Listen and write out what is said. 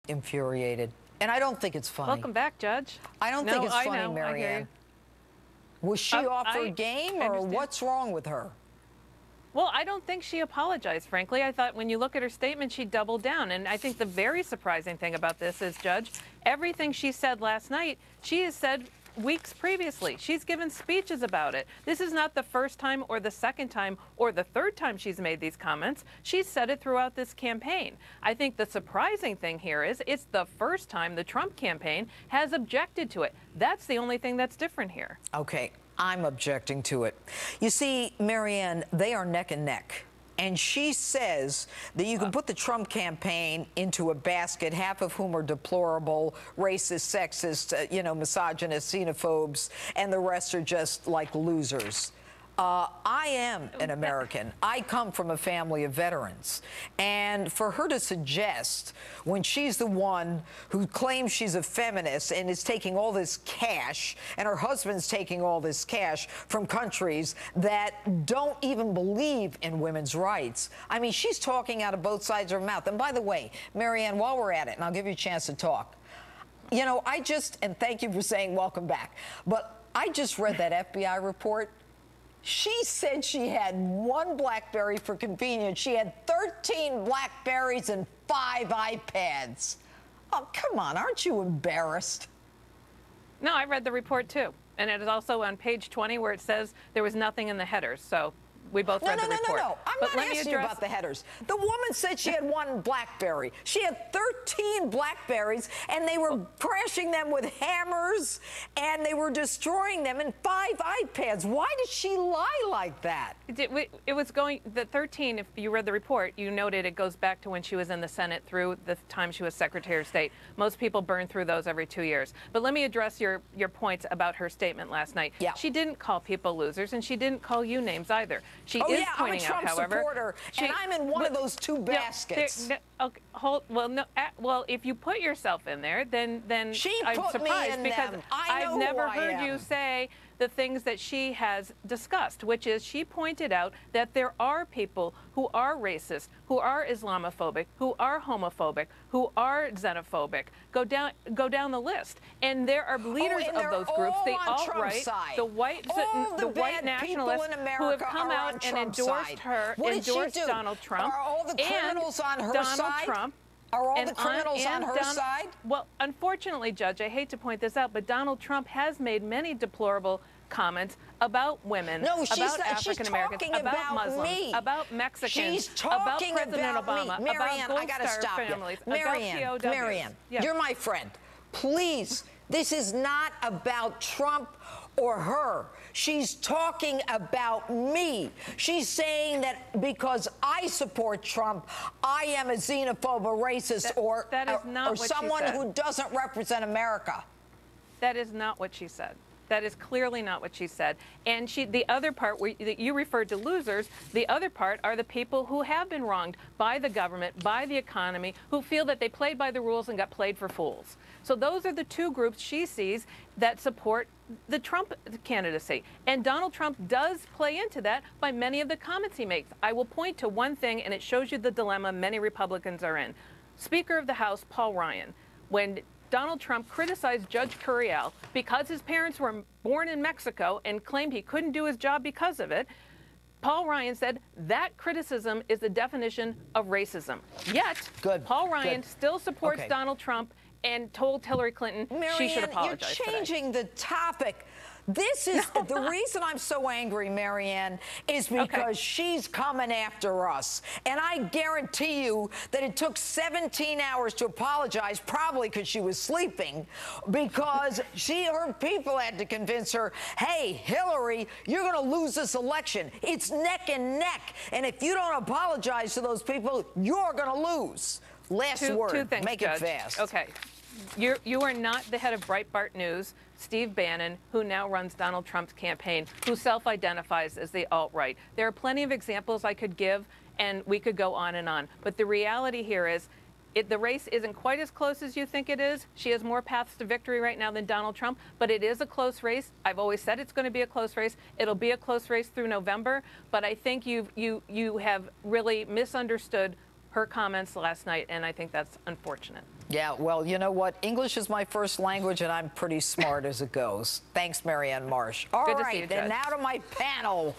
Infuriated. And I don't think it's funny. Welcome back, Judge. I don't think it's funny, Marianne. Was she off her game, or what's wrong with her? Well, I don't think she apologized, frankly. I thought when you look at her statement, she doubled down. And I think the very surprising thing about this is, Judge, everything she said last night, she has said weeks previously. She's given speeches about it. This is not the first time or the second time or the third time she's made these comments. She's said it throughout this campaign. I think the surprising thing here is it's the first time the Trump campaign has objected to it. That's the only thing that's different here. Okay, I'm objecting to it. You see, Marianne, they are neck and neck. And she says that you can put the Trump campaign into a basket, half of whom are deplorable, racist, sexist, misogynist, xenophobes, and the rest are just like losers. I am an American. I come from a family of veterans. And for her to suggest, when she's the one who claims she's a feminist and is taking all this cash, and her husband's taking all this cash from countries that don't even believe in women's rights, I mean, she's talking out of both sides of her mouth. And by the way, Marianne, while we're at it, and I'll give you a chance to talk, and thank you for saying welcome back, but I just read that FBI report. She said she had 1 BlackBerry for convenience. She had 13 BlackBerries and 5 iPads. Oh, come on. Aren't you embarrassed? No, I read the report, too. And it is also on page 20 where it says there was nothing in the headers. So we both read the report. No. I'm not asking you about the headers. The woman said she had 1 BlackBerry. She had 13 BlackBerries, and they were crashing them with hammers, and they were destroying them, and 5 iPads. Why did she lie like that? It was going, the 13, if you read the report, you noted it goes back to when she was in the Senate through the time she was Secretary of State. Most people burn through those every 2 years. But let me address your points about her statement last night. Yeah. She didn't call people losers, and she didn't call you names either. She is I'm a pointing Trump out, however, supporter, and I'm in one of those 2 baskets. Well, if you put yourself in there, then I'm surprised because I've never heard you say the things that she has discussed, which is she pointed out that there are people who are racist, who are Islamophobic, who are homophobic, who are xenophobic. Go down the list, and there are leaders of those groups, the alt-right, the white nationalists who have come out and endorsed Donald Trump. Are all the criminals on her side? Are all the criminals on her side? Well, unfortunately, Judge, I hate to point this out, but Donald Trump has made many deplorable comments about women, about African Americans, about Muslims, about Mexicans, about President Obama, Marianne, about I gotta stop families, you. Marianne, Marianne, you're my friend. Please, this is not about Trump or her. She's talking about me. She's saying that because I support Trump, I am a xenophobe, a racist, or someone who doesn't represent America. That is not what she said. That is clearly not what she said. And the other part that you referred to losers, the other part are the people who have been wronged by the government, by the economy, who feel that they played by the rules and got played for fools. So those are the 2 groups she sees that support the Trump candidacy. And Donald Trump does play into that by many of the comments he makes. I will point to one thing, and it shows you the dilemma many Republicans are in. Speaker of the House, Paul Ryan, when Donald Trump criticized Judge Curiel because his parents were born in Mexico and claimed he couldn't do his job because of it, Paul Ryan said that criticism is the definition of racism. Yet, Paul Ryan still supports Donald Trump and told Hillary Clinton she should apologize. You're changing the topic. This is the reason I'm so angry, Marianne, is because she's coming after us. And I guarantee you that it took 17 hours to apologize, probably because she was sleeping, because her people had to convince her, hey, Hillary, you're going to lose this election. It's neck and neck. And if you don't apologize to those people, you're going to lose. Last word. 2 things, Make Judge. it fast. Okay. You are not the head of Breitbart News, Steve Bannon, who now runs Donald Trump's campaign, who self-identifies as the alt-right. There are plenty of examples I could give, and we could go on and on. But the reality here is the race isn't quite as close as you think it is. She has more paths to victory right now than Donald Trump, but it is a close race. I've always said it's going to be a close race. It'll be a close race through November, but I think you have really misunderstood her comments last night, and I think that's unfortunate. Yeah, well, you know what? English is my first language, and I'm pretty smart as it goes. Thanks, Marianne Marsh. All Good to right, see you, then Judge. now to my panel.